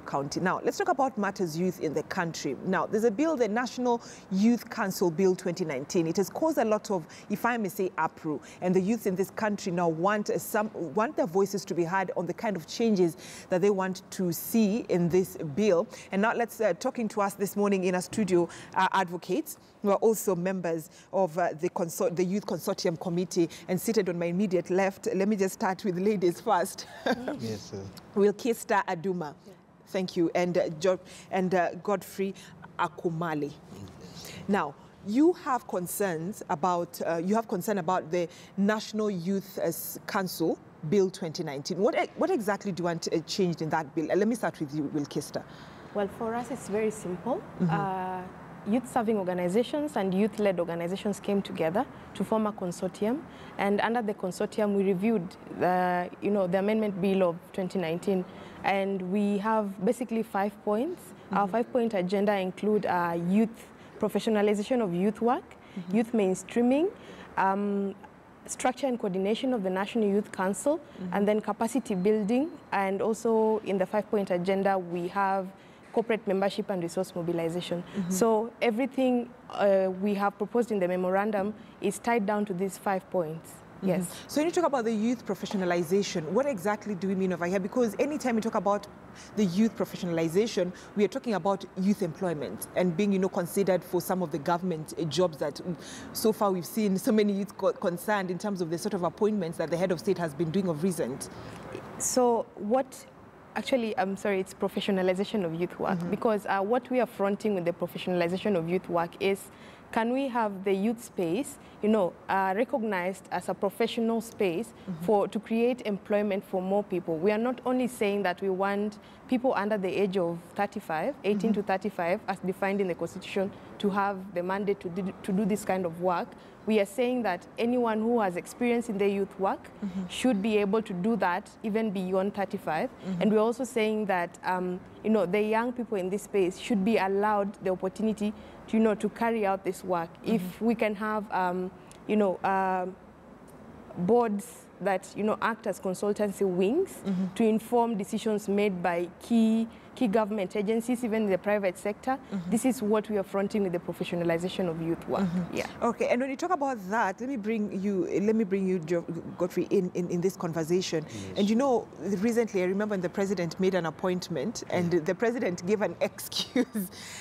County. Now, let's talk about matters youth in the country. Now, there's a bill, the National Youth Council Bill 2019. It has caused a lot of, if I may say, uproar. And the youth in this country now want their voices to be heard on the kind of changes that they want to see in this bill. And now let's talking to us this morning in our studio advocates who are also members of the Youth Consortium Committee, and seated on my immediate left. Let me just start with ladies first. Yes, sir. Wilkista Aduma. Yeah. Thank you. And Godfrey Akumali. Now, you have concerns about the National Youth Council Bill 2019. What exactly do you want changed in that bill? Let me start with you, Wilkista. Well, for us, it's very simple. Youth-serving organizations and youth-led organizations came together to form a consortium, and under the consortium, we reviewed the amendment bill of 2019, and we have basically 5 points. Our 5-point agenda include youth professionalization of youth work, youth mainstreaming, structure and coordination of the National Youth Council, and then capacity building. And also in the 5-point agenda, we have corporate membership and resource mobilization. So everything we have proposed in the memorandum is tied down to these 5 points. Yes. So when you talk about the youth professionalization, what exactly do we mean over here? Because anytime we talk about the youth professionalization, we are talking about youth employment and being, considered for some of the government jobs that so far we've seen so many youth concerned in terms of the sort of appointments that the head of state has been doing of recent. So actually, I'm sorry, it's professionalization of youth work, because what we are fronting with the professionalization of youth work is, can we have the youth space, recognized as a professional space to create employment for more people? We are not only saying that we want people under the age of 35, 18 to 35, as defined in the Constitution, to have the mandate to do this kind of work. We are saying that anyone who has experience in the youth work should be able to do that even beyond 35. And we're also saying that the young people in this space should be allowed the opportunity to carry out this work. If we can have boards that act as consultancy wings to inform decisions made by key government agencies, even in the private sector. This is what we are fronting with the professionalization of youth work. Yeah. Okay, and when you talk about that, let me bring you, Godfrey, in this conversation. Yes. And recently I remember when the president made an appointment, and the president gave an excuse,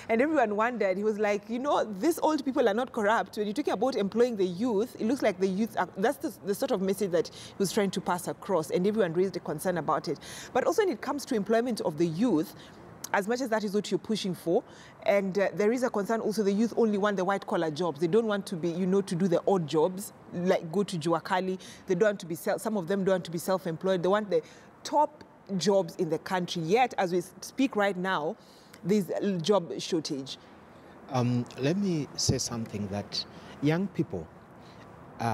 and everyone wondered. He was like, these old people are not corrupt. When you're talking about employing the youth, it looks like the youth are, that's the sort of message that he was trying to pass across, and everyone raised a concern about it. But also when it comes to employment of the youth, as much as that is what you're pushing for, and there is a concern also, the youth only want the white-collar jobs. They don't want to be, to do the odd jobs, like go to Juakali. They don't want to be, some of them don't want to be self-employed. They want the top jobs in the country. Yet, as we speak right now, there's a job shortage. Let me say something that young people,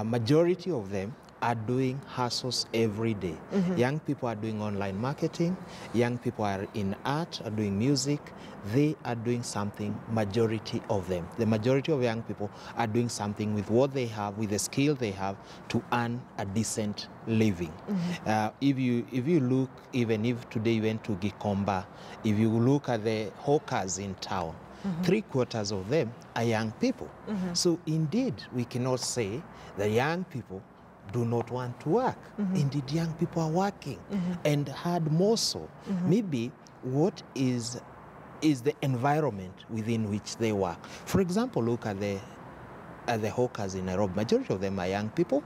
majority of them, are doing hustles every day. Young people are doing online marketing. Young people are in art, are doing music. They are doing something, majority of them. The majority of young people are doing something with what they have, with the skill they have, to earn a decent living. If you look, even if today you went to Gikomba, if you look at the hawkers in town, 3/4 of them are young people. So indeed, we cannot say that young people do not want to work. Indeed, young people are working, and hard more so. Maybe what is the environment within which they work. For example, look at the hawkers in Nairobi. Majority of them are young people.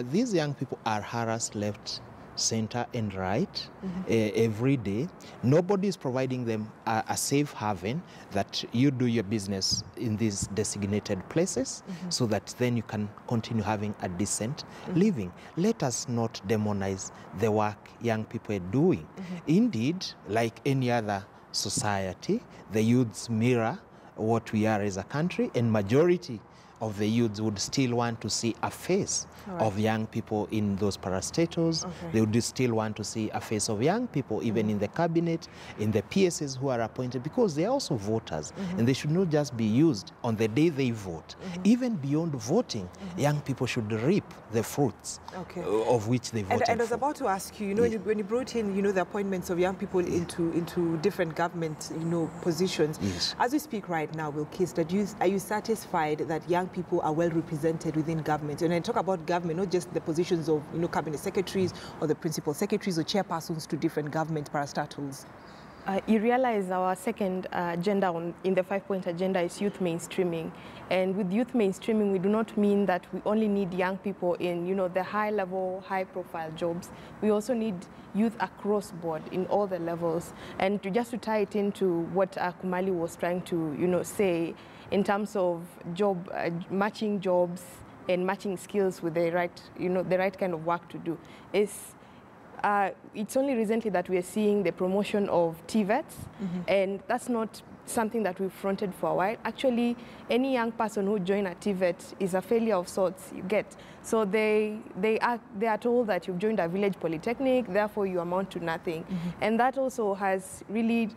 These young people are harassed left, center, and right every day. Nobody is providing them a safe haven that you do your business in these designated places so that then you can continue having a decent living. Let us not demonize the work young people are doing. Indeed, like any other society, the youths mirror what we are as a country, and majority of the youths would still want to see a face of young people in those parastatals. They would still want to see a face of young people even in the cabinet, in the PSs who are appointed, because they are also voters, and they should not just be used on the day they vote. Even beyond voting, young people should reap the fruits of which they voted and I was for. about to ask you, when you brought in, the appointments of young people into different government, positions. As we speak right now, Will Kiss, are you satisfied that young people are well represented within government? And I talk about government, not just the positions of, cabinet secretaries or the principal secretaries or chairpersons to different government parastatals. You realize our second agenda in the 5-point agenda is youth mainstreaming. And with youth mainstreaming, we do not mean that we only need young people in, the high-level, high-profile jobs. We also need youth across board in all the levels. And just to tie it into what Kumali was trying to, say in terms of matching jobs and matching skills with the right, the right kind of work to do, it's only recently that we are seeing the promotion of TVETs, and that's not something that we've fronted for a while. Actually, any young person who joins a TVET is a failure of sorts, you get. So they are told that you've joined a village polytechnic, therefore you amount to nothing. And that also has really,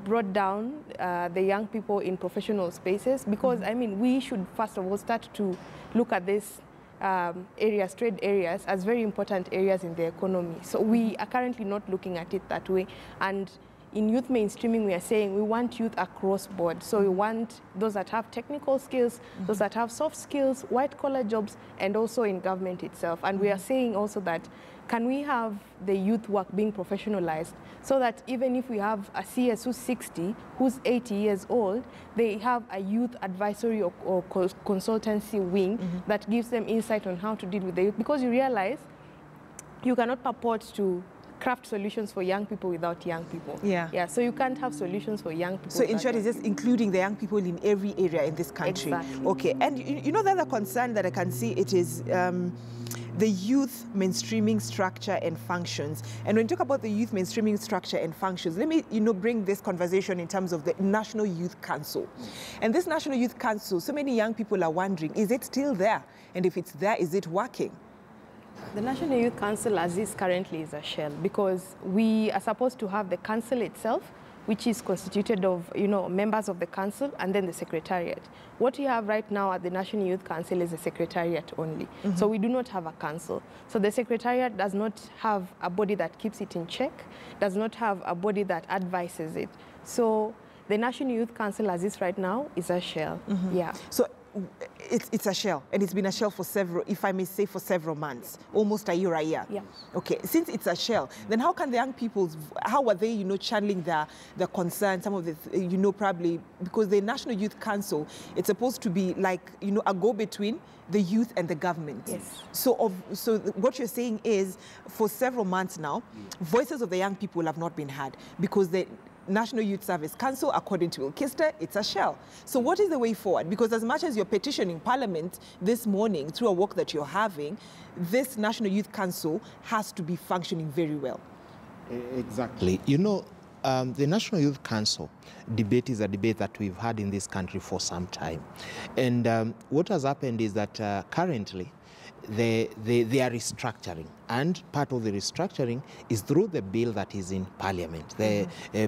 brought down the young people in professional spaces, because, I mean, we should first of all start to look at this trade areas, as very important areas in the economy. So we are currently not looking at it that way. And in youth mainstreaming, we are saying we want youth across board. So we want those that have technical skills, those that have soft skills, white-collar jobs, and also in government itself. And we are saying also that, can we have the youth work being professionalized so that even if we have a CS who's 60, who's 80 years old, they have a youth advisory or consultancy wing that gives them insight on how to deal with the youth. Because you realize you cannot purport to craft solutions for young people without young people. Yeah. So you can't have solutions for young people. So in short, it's just including the young people in every area in this country. Exactly. Okay. And the other concern that I can see, it is the youth mainstreaming structure and functions. And when you talk about the youth mainstreaming structure and functions, let me bring this conversation in terms of the National Youth Council. And this National Youth Council, so many young people are wondering, is it still there? And if it's there, is it working? The National Youth Council, as is currently, is a shell, because we are supposed to have the council itself, which is constituted of, members of the council and then the secretariat. What we have right now at the National Youth Council is a secretariat only. So we do not have a council. So the secretariat does not have a body that keeps it in check, does not have a body that advises it. So the National Youth Council, as is right now, is a shell. Yeah. So it's a shell, and it's been a shell for several, if I may say, for several months, almost a year. Yeah. Okay, since it's a shell, then how can the young people, how are they, channeling their concerns, some of the, probably, because the National Youth Council, it's supposed to be like, a go-between the youth and the government. Yes. So what you're saying is, for several months now, voices of the young people have not been heard, because the National Youth Service Council, according to Ilkista, it's a shell. So what is the way forward? Because as much as you're petitioning Parliament this morning through a walk that you're having, this National Youth Council has to be functioning very well. Exactly. The National Youth Council debate is a debate that we've had in this country for some time. And what has happened is that currently, they are restructuring, and part of the restructuring is through the bill that is in Parliament,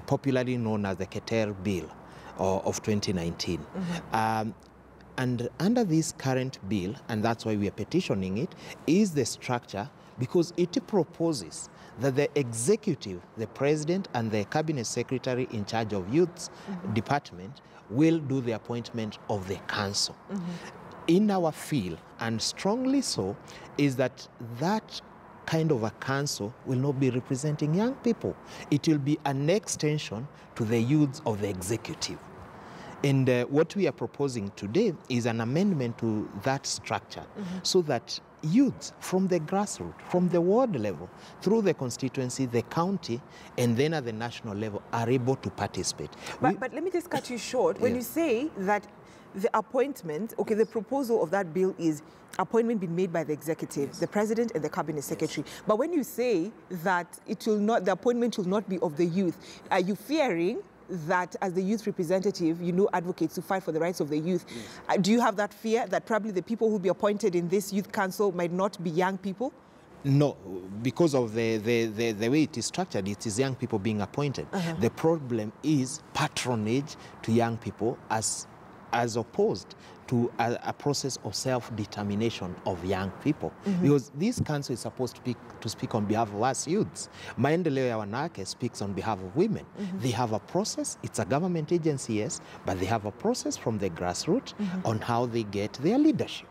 popularly known as the Keter Bill of 2019. And under this current bill, and that's why we are petitioning it, is the structure, because it proposes that the executive, the president and the cabinet secretary in charge of youth department will do the appointment of the council. In our feel, and strongly so, is that kind of a council will not be representing young people. It will be an extension to the youths of the executive. And what we are proposing today is an amendment to that structure, so that youths from the grassroots, from the ward level, through the constituency, the county, and then at the national level, are able to participate. But let me just cut you short. When you say that the appointment, the proposal of that bill is appointment being made by the executive, the president and the cabinet secretary. But when you say that the appointment will not be of the youth, are you fearing that as the youth representative, advocates to fight for the rights of the youth. Yes. Do you have that fear that probably the people who will be appointed in this youth council might not be young people? No, because of the way it is structured, it is young people being appointed. The problem is patronage to young people as opposed to a process of self-determination of young people. Because this council is supposed to speak on behalf of us youths. Maendeleo ya Wanawake speaks on behalf of women. They have a process, it's a government agency, yes, but they have a process from the grassroots on how they get their leadership.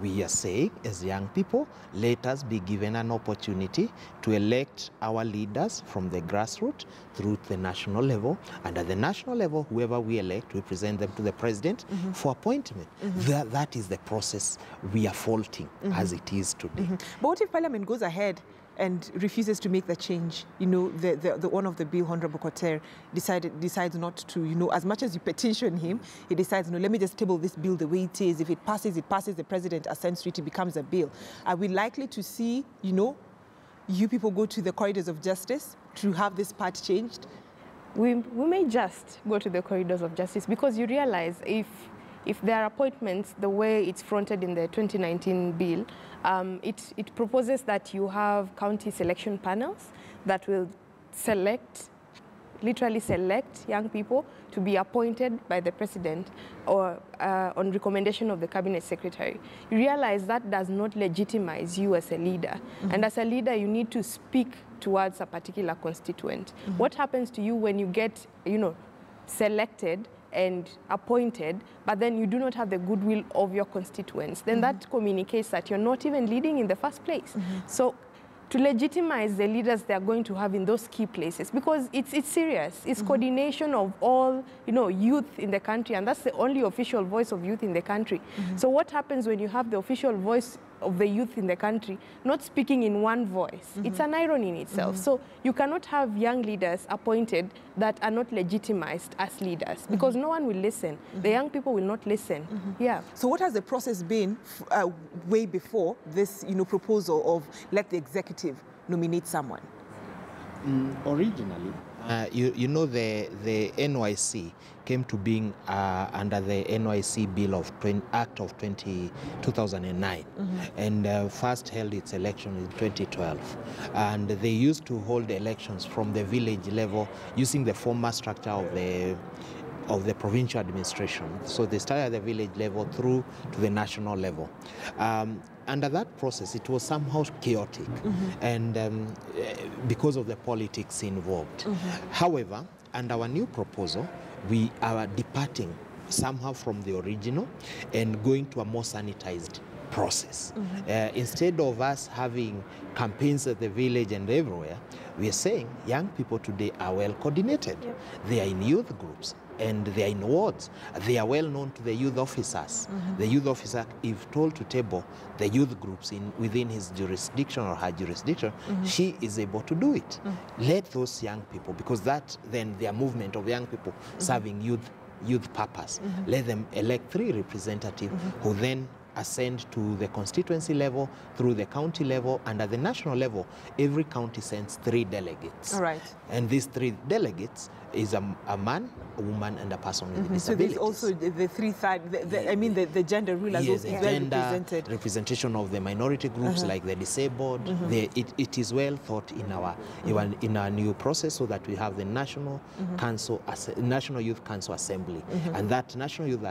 We are saying, as young people, let us be given an opportunity to elect our leaders from the grassroots through the national level. And at the national level, whoever we elect, we present them to the president for appointment. That is the process we are faulting as it is today. But what if Parliament goes ahead and refuses to make the change? The one of the bill, Honorable Koter, decides not to, as much as you petition him, he decides, no, let me just table this bill the way it is. If it passes, the president assents to it, it becomes a bill. Are we likely to see, you people go to the corridors of justice to have this part changed? We may just go to the corridors of justice, because you realize if there are appointments the way it's fronted in the 2019 bill, it proposes that you have county selection panels that will literally select young people to be appointed by the president or on recommendation of the cabinet secretary. You realize that does not legitimize you as a leader. And as a leader, you need to speak towards a particular constituent. What happens to you when you get, selected and appointed, but then you do not have the goodwill of your constituents? Then that communicates that you're not even leading in the first place. So to legitimize the leaders they are going to have in those key places, because it's serious. It's coordination of all, youth in the country, and that's the only official voice of youth in the country. So what happens when you have the official voice of the youth in the country not speaking in one voice? It's an irony in itself. So you cannot have young leaders appointed that are not legitimized as leaders, because no one will listen. The young people will not listen. Yeah. So what has the process been way before this, proposal of let the executive nominate someone? Originally, the NYC came to being under the NYC Bill of Act of 2009, and first held its election in 2012. And they used to hold elections from the village level using the former structure of the provincial administration. So they started at the village level through to the national level. Under that process, it was somehow chaotic, and because of the politics involved. However, under our new proposal, we are departing somehow from the original and going to a more sanitized process. Instead of us having campaigns at the village and everywhere, we are saying young people today are well coordinated. They are in youth groups and they are in wards. They are well known to the youth officers. The youth officer, if told to table the youth groups within his jurisdiction or her jurisdiction, she is able to do it. Let those young people, because that then their movement of young people serving youth purpose, let them elect 3 representatives who then ascend to the constituency level, through the county level, and at the national level, every county sends 3 delegates. All right. And these 3 delegates is a man, a woman, and a person with disabilities. So there's also the 3 sides, the gender rule as well is well represented. Representation of the minority groups like the disabled. It is well thought in our new process, so that we have the National National Youth Council Assembly, and that National Youth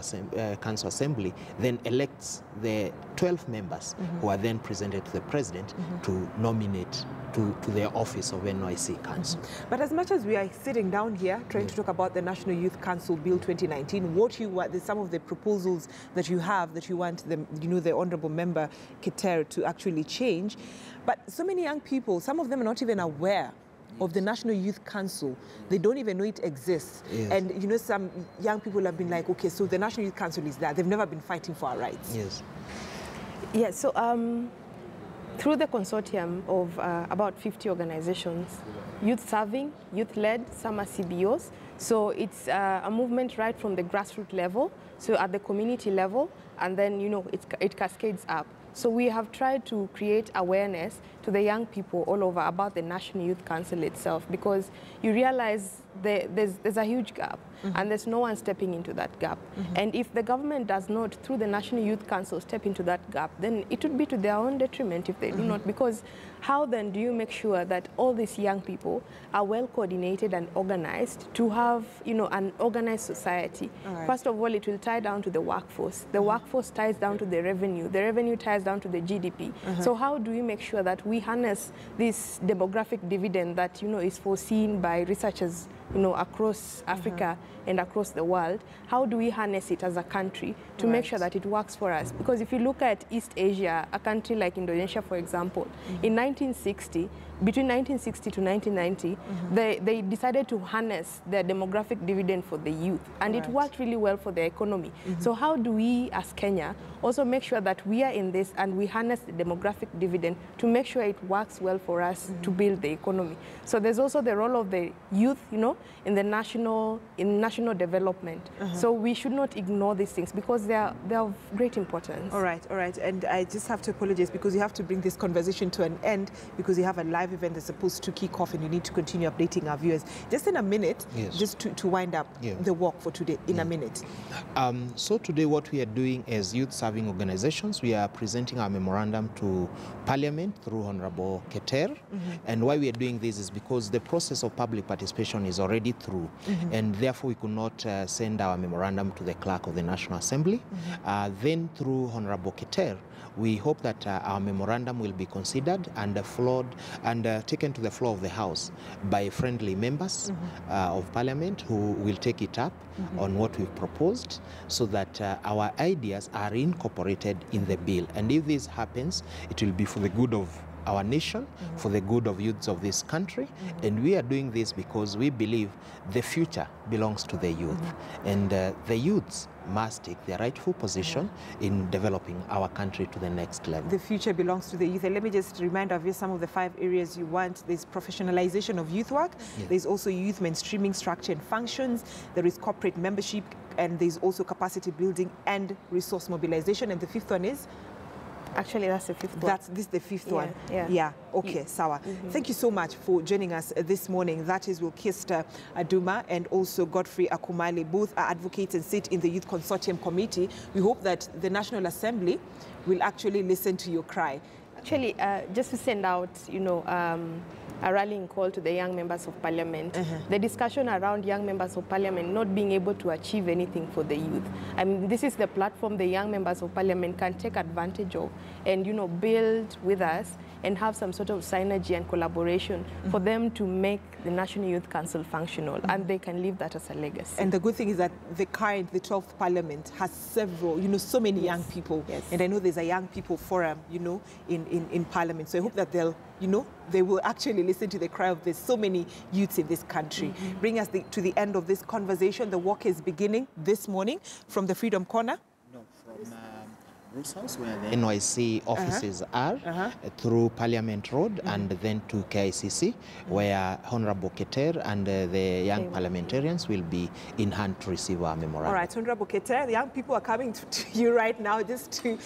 Council Assembly then elects the 12 members who are then presented to the president to nominate to the office of NYC Council. But as much as we are sitting down here trying to talk about the National Youth Council Bill 2019, what you want, some of the proposals that you have that you want the Honourable Member Keter to actually change, but so many young people, some of them are not even aware of the National Youth Council. They don't even know it exists. And some young people have been like, okay, so the National Youth Council is there. They've never been fighting for our rights. Yeah, so through the consortium of about 50 organizations, youth-serving, youth-led, some are CBOs. So it's a movement right from the grassroots level, so at the community level, and then, it cascades up. So we have tried to create awareness to the young people all over about the National Youth Council itself, because you realize there's a huge gap, and there's no one stepping into that gap. And if the government does not, through the National Youth Council, step into that gap, then it would be to their own detriment if they do not, because how then do you make sure that all these young people are well coordinated and organized to have, you know, an organized society? First of all, it will tie down to the workforce. The workforce ties down to the revenue ties down to the GDP. So how do we make sure that we harness this demographic dividend that, you know, is foreseen by researchers, you know, across Africa and across the world? How do we harness it as a country to make sure that it works for us? Because if you look at East Asia, a country like Indonesia, for example, in 1960, between 1960 to 1990, they decided to harness their demographic dividend for the youth, and it worked really well for the economy. So how do we, as Kenya, also make sure that we are in this and we harness the demographic dividend to make sure it works well for us to build the economy? So there's also the role of the youth, you know, in the national development. So we should not ignore these things because they are of great importance. All right. And I just have to apologize because you have to bring this conversation to an end because you have a live event that's supposed to kick off and you need to continue updating our viewers. Just in a minute, just to wind up the walk for today, in a minute. So today what we are doing as youth serving organizations, we are presenting our memorandum to Parliament through Honorable Keter. And why we are doing this is because the process of public participation is already through, and therefore we could not send our memorandum to the Clerk of the National Assembly. Then through Honorable Keter, we hope that our memorandum will be considered and taken to the floor of the House by friendly members of Parliament who will take it up on what we've proposed so that our ideas are incorporated in the bill. And if this happens, it will be for the good of our nation, for the good of youths of this country. And we are doing this because we believe the future belongs to the youth. And the youths must take their rightful position in developing our country to the next level. The future belongs to the youth. And let me just remind of you some of the 5 areas you want. There's professionalization of youth work. There's also youth mainstreaming structure and functions. There is corporate membership. And there's also capacity building and resource mobilization. And the 5th one is? Actually, that's the 5th one. This is the 5th one. Yeah. Okay, Sawa. Thank you so much for joining us this morning. That is Wilkista Aduma and also Godfrey Akumale. Both are advocates and sit in the Youth Consortium Committee. We hope that the National Assembly will actually listen to your cry. Actually, just to send out, you know, a rallying call to the young members of Parliament. The discussion around young members of Parliament not being able to achieve anything for the youth. I mean, this is the platform the young members of Parliament can take advantage of and, you know, build with us and have some sort of synergy and collaboration for them to make the National Youth Council functional, and they can leave that as a legacy. And the good thing is that the 12th Parliament has several, you know, so many young people. And I know there's a young people forum, you know, in Parliament. So I hope that they'll, you know, they will actually listen to the cry of there's so many youths in this country. Bring us to the end of this conversation. The walk is beginning this morning from the Freedom Corner. No, from Bruce House, where the NYC offices are, through Parliament Road, and then to KICC, where Honorable Keter and the young parliamentarians will be in hand to receive our memorandum. All right, Honorable Keter, the young people are coming to you right now just to